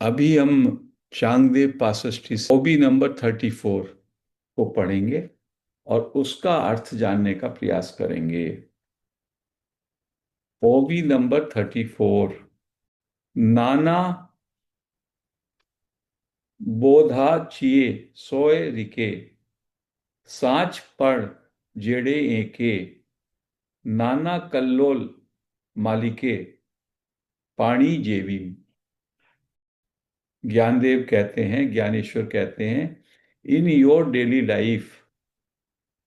अभी हम चांगदेव पासष्टी ओबी नंबर 34 को पढ़ेंगे और उसका अर्थ जानने का प्रयास करेंगे। ओबी नंबर 34। नाना बोधा चिए सोए रिके सांच पढ़ जेड़े एके नाना कल्लोल मालिके पाणी जेवी। ज्ञानदेव कहते हैं, ज्ञानेश्वर कहते हैं, in your daily life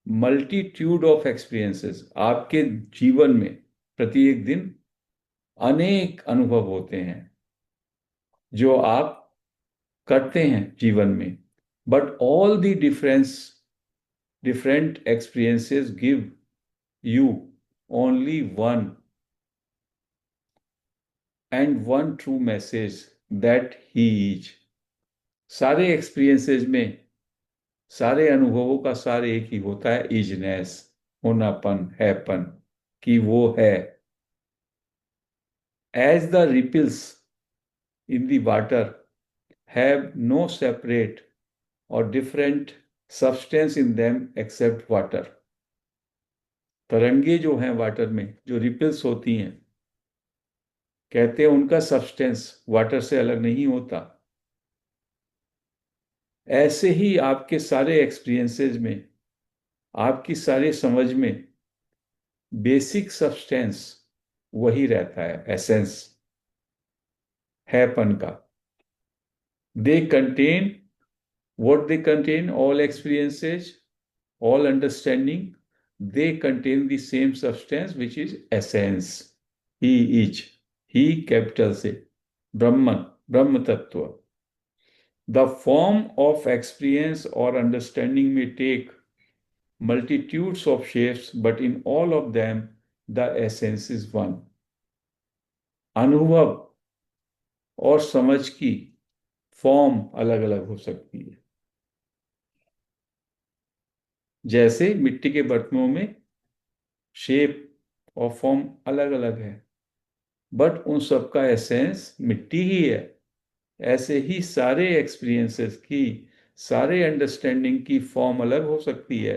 multitude of experiences, आपके जीवन में प्रत्येक दिन अनेक अनुभव होते हैं जो आप करते हैं जीवन में। But all the different experiences give you only one and one true message that he is. सारे एक्सपीरियंसेस में, सारे अनुभवों का सार एक ही होता है, इजनेस, होनापन, हैपन, कि वो है। As the ripples in the water have no separate और different substance in them except water. तरंगे जो हैं वाटर में, जो रिपल्स होती हैं, कहते हैं उनका सब्सटेंस वाटर से अलग नहीं होता। ऐसे ही आपके सारे एक्सपीरियंसेस में, आपकी सारी समझ में बेसिक सब्सटेंस वही रहता है, एसेंस हैपन का। They contain what they contain, all experiences, all understanding, they contain the same substance which is essence. He is, he capital से, brahman, ब्रह्म तत्व। The form of experience or understanding may take multitudes of shapes, but in all of them the essence is one. अनुभव और समझ की form अलग अलग हो सकती है। जैसे मिट्टी के बर्तनों में शेप और फॉर्म अलग अलग है, बट उन सबका एसेंस मिट्टी ही है। ऐसे ही सारे एक्सपीरियंसेस की, सारे अंडरस्टैंडिंग की फॉर्म अलग हो सकती है,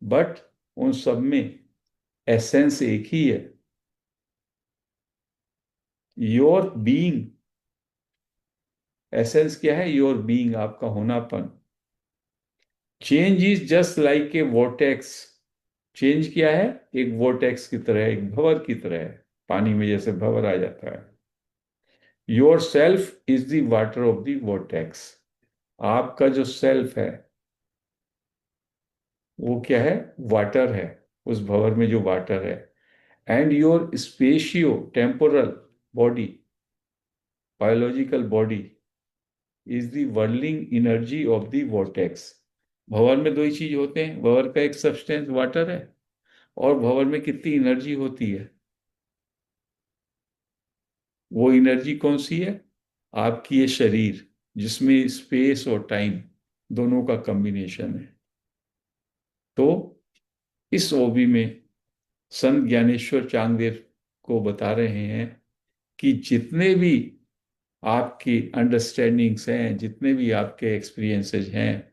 बट उन सब में एसेंस एक ही है। योर बीइंग, एसेंस क्या है? योर बीइंग, आपका होनापन। Change is just like a vortex. Change क्या है? एक वोर्टेक्स की तरह, एक भंवर की तरह है। पानी में जैसे भंवर आ जाता है। Your self is the water of the vortex. आपका जो सेल्फ है वो क्या है? वाटर है, उस भंवर में जो वाटर है। And your spatio temporal body, biological body, is the whirling energy of the vortex. भंवर में दो ही चीज होते हैं, भंवर का एक सब्सटेंस वाटर है, और भंवर में कितनी एनर्जी होती है? वो एनर्जी कौन सी है? आपकी ये शरीर, जिसमें स्पेस और टाइम दोनों का कॉम्बिनेशन है। तो इस ओबी में संत ज्ञानेश्वर चांगदेव को बता रहे हैं कि जितने भी आपकी अंडरस्टैंडिंग्स हैं, जितने भी आपके एक्सपीरियंसेस हैं,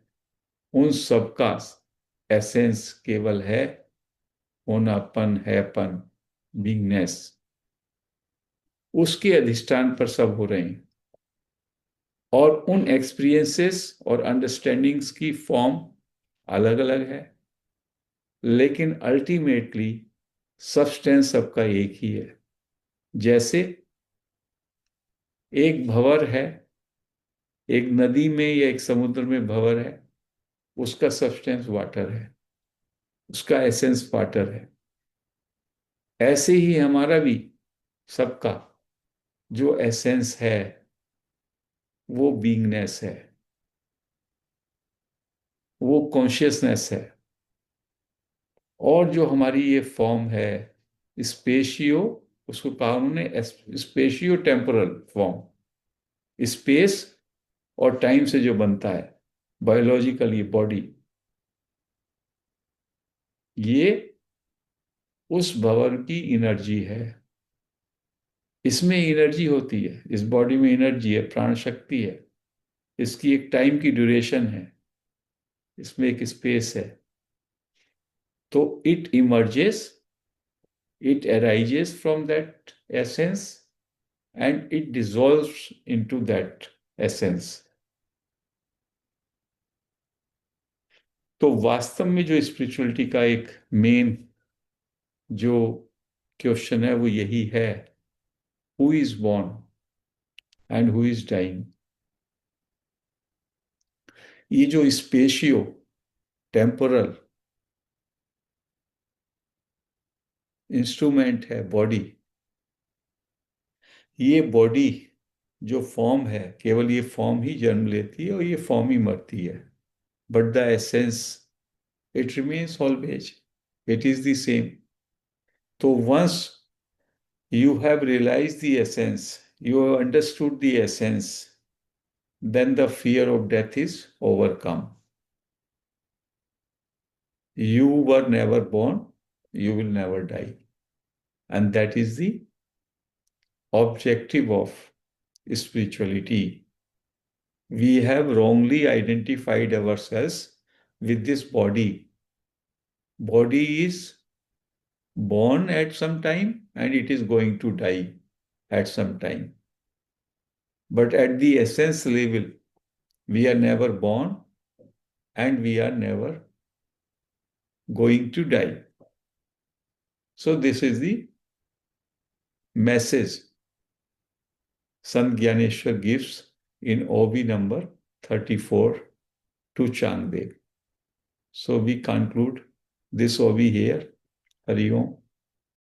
उन सबका एसेंस केवल है होनापन, हैपन, बीइंगनेस। उसके अधिष्ठान पर सब हो रहे हैं, और उन एक्सपीरियंसेस और अंडरस्टैंडिंग्स की फॉर्म अलग अलग है, लेकिन अल्टीमेटली सब्सटेंस सबका एक ही है। जैसे एक भंवर है, एक नदी में या एक समुद्र में भंवर है, उसका सब्सटेंस वाटर है, उसका एसेंस वाटर है। ऐसे ही हमारा भी सबका जो एसेंस है वो बीइंगनेस है, वो कॉन्शियसनेस है। और जो हमारी ये फॉर्म है स्पेशियो, उसको कहा उन्होंने स्पेशियो टेम्पोरल फॉर्म, स्पेस और टाइम से जो बनता है बायोलॉजिकल ये बॉडी, ये उस भंवर की एनर्जी है। इसमें एनर्जी होती है, इस बॉडी में एनर्जी है, प्राण शक्ति है, इसकी एक टाइम की ड्यूरेशन है, इसमें एक स्पेस है। तो it emerges, it arises from that essence and it dissolves into that essence. तो वास्तव में जो स्पिरिचुअलिटी का एक मेन जो क्वेश्चन है वो यही है, who is born and who is dying. ये जो स्पेशियो टेम्पोरल इंस्ट्रूमेंट है बॉडी, ये बॉडी जो फॉर्म है, केवल ये फॉर्म ही जन्म लेती है और ये फॉर्म ही मरती है, but the essence it remains always, it is the same. तो once you have realized the essence, you have understood the essence, then the fear of death is overcome. You were never born, you will never die. And that is the objective of spirituality. We have wrongly identified ourselves with this body. Body is born at some time and it is going to die at some time. But at the essence level, we are never born and we are never going to die. So this is the message Sant Gyaneshwar gives in OB number 34 to Changdev. So we conclude this OB here. Hari Om.